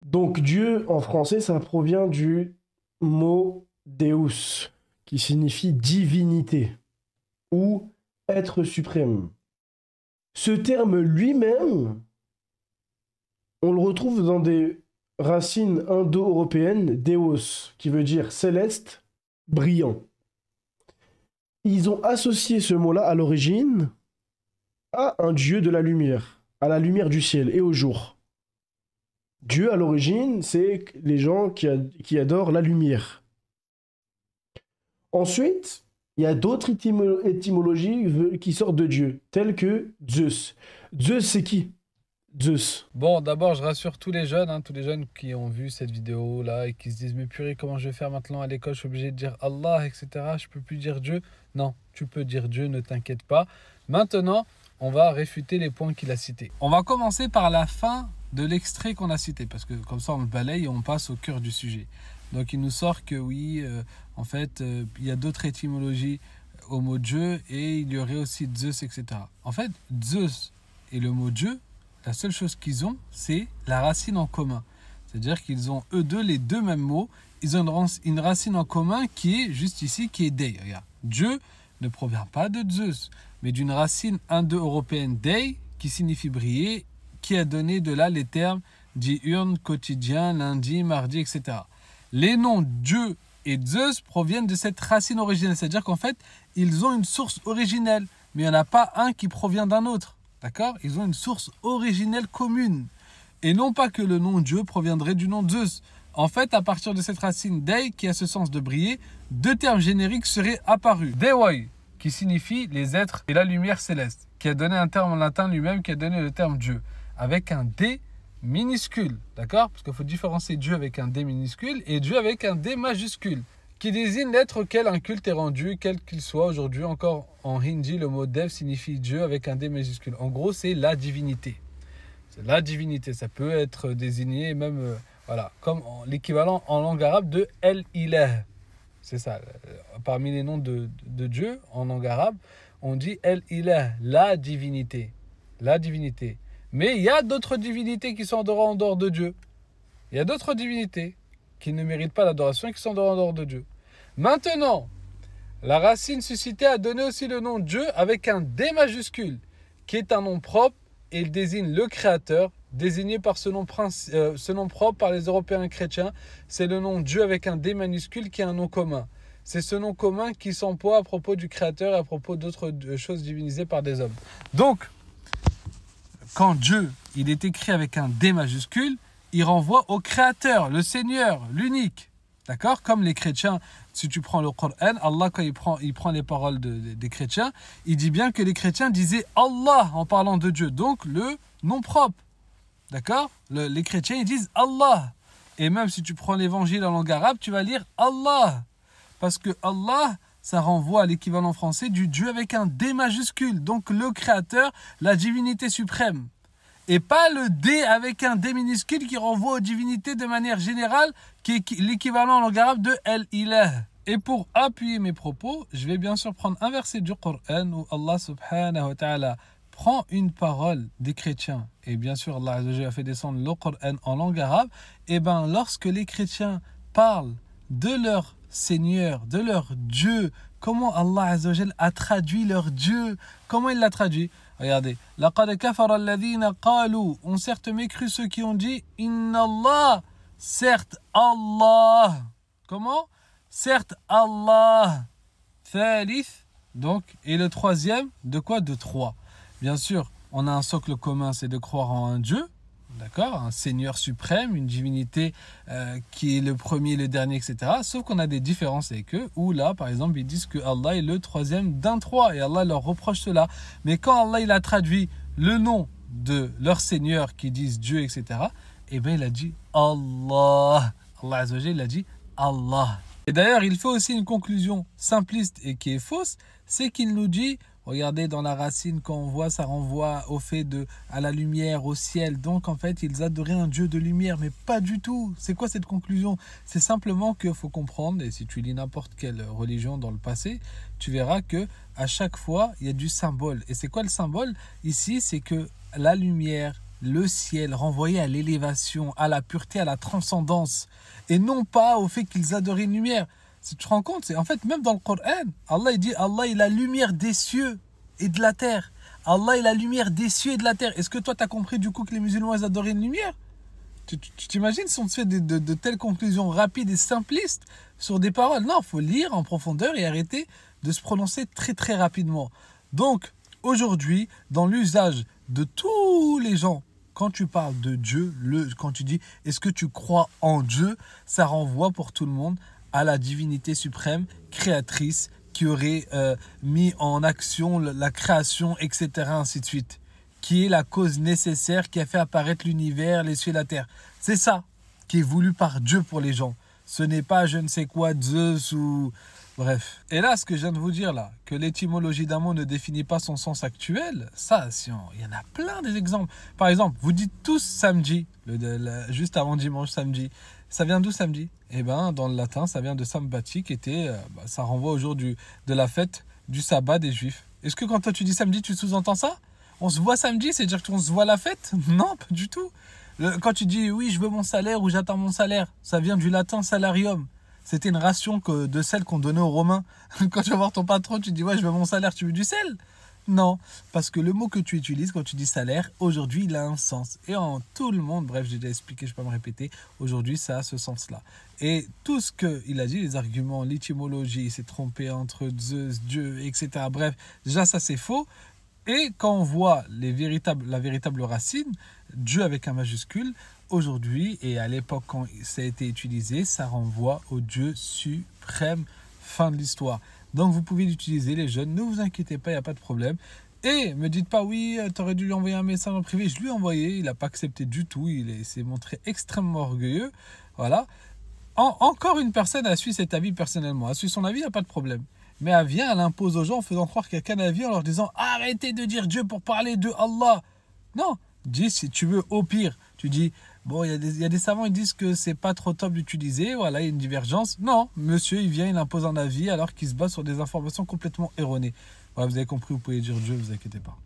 Donc Dieu en français, ça provient du mot Deus, qui signifie divinité ou être suprême. Ce terme lui-même, on le retrouve dans des racines indo-européennes, Deus, qui veut dire céleste, brillant. Ils ont associé ce mot-là à l'origine à un dieu de la lumière, à la lumière du ciel et au jour. Dieu, à l'origine, c'est les gens qui adorent la lumière. Ensuite, il y a d'autres étymologies qui sortent de Dieu, telles que Zeus. Zeus, c'est qui? Zeus. Bon, d'abord, je rassure tous les jeunes qui ont vu cette vidéo-là et qui se disent, mais purée, comment je vais faire maintenant à l'école? Je suis obligé de dire Allah, etc. Je peux plus dire Dieu. Non, tu peux dire Dieu, ne t'inquiète pas. Maintenant, on va réfuter les points qu'il a cités. On va commencer par la fin de l'extrait qu'on a cité, parce que comme ça, on le balaye et on passe au cœur du sujet. Donc, il nous sort que oui, en fait, il y a d'autres étymologies au mot Dieu et il y aurait aussi Zeus, etc. En fait, Zeus et le mot Dieu, la seule chose qu'ils ont, c'est la racine en commun. C'est-à-dire qu'ils ont, eux deux, les deux mêmes mots. Ils ont une racine en commun qui est juste ici, qui est Dei. Regarde. Dieu ne provient pas de Zeus, mais d'une racine indo-européenne Dei, qui signifie briller, qui a donné de là les termes diurne, quotidien, lundi, mardi, etc. Les noms Dieu et Zeus proviennent de cette racine originelle. C'est-à-dire qu'en fait, ils ont une source originelle, mais il n'y en a pas un qui provient d'un autre. D'accord? Ils ont une source originelle commune. Et non pas que le nom Dieu proviendrait du nom Zeus. En fait, à partir de cette racine Dei, qui a ce sens de briller, deux termes génériques seraient apparus. Dewai, qui signifie les êtres et la lumière céleste, qui a donné un terme en latin lui-même, qui a donné le terme Dieu, avec un D minuscule. D'accord? Parce qu'il faut différencier Dieu avec un D minuscule et Dieu avec un D majuscule, qui désigne l'être auquel un culte est rendu, quel qu'il soit. Aujourd'hui encore en hindi, le mot Dev signifie Dieu avec un D majuscule. En gros, c'est la divinité. C'est la divinité. Ça peut être désigné même, voilà, comme l'équivalent en langue arabe de El Ilah. C'est ça. Parmi les noms de Dieu en langue arabe, on dit El Ilah, la divinité. La divinité. Mais il y a d'autres divinités qui sont en dehors de Dieu. Il y a d'autres divinités qui ne méritent pas l'adoration et qui sont en dehors de Dieu. Maintenant, la racine suscitée a donné aussi le nom Dieu avec un D majuscule, qui est un nom propre et il désigne le Créateur, désigné par ce nom propre par les Européens chrétiens. C'est le nom Dieu avec un D minuscule qui est un nom commun. C'est ce nom commun qui s'emploie à propos du Créateur et à propos d'autres choses divinisées par des hommes. Donc, quand Dieu il est écrit avec un D majuscule, il renvoie au Créateur, le Seigneur, l'unique. D'accord? Comme les chrétiens, si tu prends le Coran, Allah, quand il prend les paroles des chrétiens, il dit bien que les chrétiens disaient Allah en parlant de Dieu. Donc, le nom propre. D'accord? Les chrétiens, ils disent Allah. Et même si tu prends l'évangile en langue arabe, tu vas lire Allah. Parce que Allah, ça renvoie à l'équivalent français du Dieu avec un D majuscule. Donc, le Créateur, la divinité suprême. Et pas le D avec un D minuscule qui renvoie aux divinités de manière générale, qui est l'équivalent en langue arabe de El Ilah. Et pour appuyer mes propos, je vais bien sûr prendre un verset du Coran où Allah subhanahu wa ta'ala prend une parole des chrétiens. Et bien sûr, Allah a fait descendre le Coran en langue arabe. Et bien, lorsque les chrétiens parlent de leur Seigneur, de leur Dieu, comment Allah a traduit leur Dieu, comment il l'a traduit? Regardez. لَقَدْ كَفَرَ الَّذِينَ قَالُوا. Ont certes mécru ceux qui ont dit Inna Allah. Certes Allah. Comment? Certes Allah. Thalith. Donc, et le troisième, de quoi? De trois. Bien sûr, on a un socle commun, c'est de croire en un Dieu. D'accord? Un Seigneur suprême, une divinité qui est le premier, le dernier, etc. Sauf qu'on a des différences avec eux, où là, par exemple, ils disent que Allah est le troisième d'un trois, et Allah leur reproche cela. Mais quand Allah il a traduit le nom de leur Seigneur, qui disent Dieu, etc., eh bien, il a dit Allah. Allah Azzawajal, il a dit Allah. Et d'ailleurs, il fait aussi une conclusion simpliste et qui est fausse, c'est qu'il nous dit... Regardez dans la racine, quand on voit, ça renvoie au fait à la lumière, au ciel. Donc en fait, ils adoraient un Dieu de lumière, mais pas du tout. C'est quoi cette conclusion? C'est simplement qu'il faut comprendre, et si tu lis n'importe quelle religion dans le passé, tu verras que à chaque fois, il y a du symbole. Et c'est quoi le symbole? Ici, c'est que la lumière le ciel, renvoyé à l'élévation, à la pureté, à la transcendance, et non pas au fait qu'ils adoraient une lumière. Si tu te rends compte, c'est en fait même dans le Coran, Allah il dit Allah est la lumière des cieux et de la terre. Allah est la lumière des cieux et de la terre. Est-ce que toi tu as compris du coup que les musulmans ils adoraient une lumière? Tu t'imagines si on te fait de telles conclusions rapides et simplistes sur des paroles? Non, il faut lire en profondeur et arrêter de se prononcer très très rapidement. Donc, aujourd'hui, dans l'usage de tous les gens, quand tu parles de Dieu, quand tu dis est-ce que tu crois en Dieu, ça renvoie pour tout le monde à la divinité suprême, créatrice, qui aurait mis en action la création, etc., ainsi de suite, qui est la cause nécessaire qui a fait apparaître l'univers, les cieux et la terre. C'est ça qui est voulu par Dieu pour les gens. Ce n'est pas je ne sais quoi, Zeus ou... Bref. Et là, ce que je viens de vous dire là, que l'étymologie d'un mot ne définit pas son sens actuel, ça, il y en a plein des exemples. Par exemple, vous dites tous samedi, juste avant dimanche, samedi. Ça vient d'où samedi? Eh bien, dans le latin, ça vient de sambati, qui était, ça renvoie au jour de la fête du sabbat des Juifs. Est-ce que quand toi tu dis samedi, tu sous-entends ça? On se voit samedi, c'est-à-dire qu'on se voit à la fête? Non, pas du tout. Quand tu dis oui, je veux mon salaire ou j'attends mon salaire, ça vient du latin salarium. C'était une ration de sel qu'on donnait aux Romains. Quand tu vas voir ton patron, tu dis ouais, je veux mon salaire, tu veux du sel? Non, parce que le mot que tu utilises quand tu dis salaire, aujourd'hui, il a un sens. Et en tout le monde, bref, j'ai déjà expliqué, je ne vais pas me répéter, aujourd'hui, ça a ce sens-là. Et tout ce qu'il a dit, les arguments, l'étymologie, il s'est trompé entre Zeus, Dieu, etc. Bref, déjà, ça, c'est faux. Et quand on voit la véritable racine, Dieu avec un majuscule, aujourd'hui, et à l'époque quand ça a été utilisé, ça renvoie au Dieu suprême, fin de l'histoire. Donc vous pouvez l'utiliser les jeunes, ne vous inquiétez pas, il n'y a pas de problème. Et me dites pas oui, tu aurais dû lui envoyer un message en privé, je lui ai envoyé, il n'a pas accepté du tout, il s'est montré extrêmement orgueilleux. Voilà. Encore une personne a su cet avis personnellement, a su son avis, il n'y a pas de problème. Mais elle vient, elle impose aux gens en faisant croire qu'il n'y a qu'un avis, en leur disant arrêtez de dire Dieu pour parler de Allah. Non, dis si tu veux au pire, tu dis bon, il y a des savants qui disent que c'est pas trop top d'utiliser, voilà, il y a une divergence. Non, monsieur, il vient, il impose un avis alors qu'il se base sur des informations complètement erronées. Voilà, vous avez compris, vous pouvez dire Dieu, ne vous inquiétez pas.